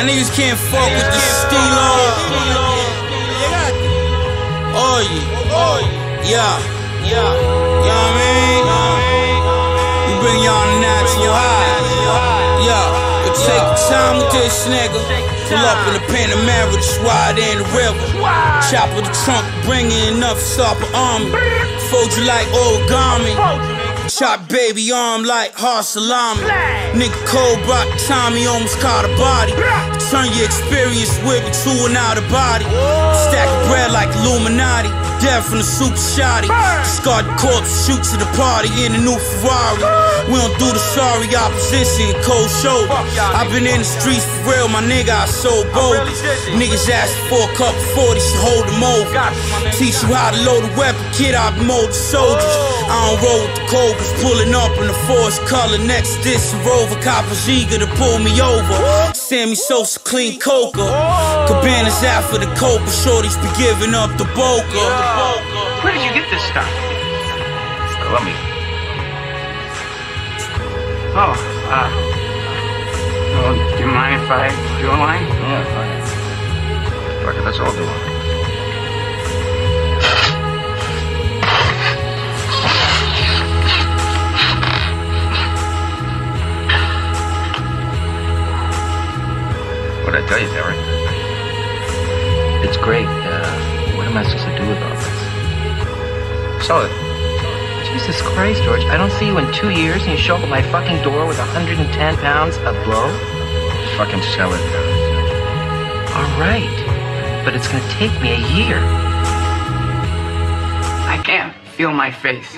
Y'all niggas can't fuck with the Stilo. Oh yeah. You know what I mean? We bring y'all natural high. Yeah, but take the time with this nigga. Pull up in the Panamera, the swat in the river. Chop with the trunk, bringing enough sharper army. Fold you like origami. Chop baby arm like hard salami. Nigga cold brought Tommy, almost caught a body. Turn your experience with me to an out of body. Stack of bread like Illuminati. Death from the super shoddy. Scarred corpse, shoot to the party in a new Ferrari. We don't do the sorry opposition, cold shoulder. I've been in the streets for real, my nigga, I sold bold. Niggas ask for a couple 40s to hold them over. Teach you how to load a weapon, kid, I be molded soldiers. I don't roll with the Cobras, pulling up in the forest color. Next this Rover, Coppers eager to pull me over. Sammy Sosa, clean coca. Cabanas out for the Cobra, shorties be giving up the Boca. Where did you get this stuff? Colombia. Oh, well, do you mind if I do a line? Yeah, fine. Fuck it, let's all do one. What'd I tell you, Derek? It's great. What am I supposed to do with all this? Sell it. Jesus Christ, George. I don't see you in 2 years and you show up at my fucking door with 110 pounds of blow? Fucking sell it, Derek. Alright. But it's gonna take me a year. I can't feel my face.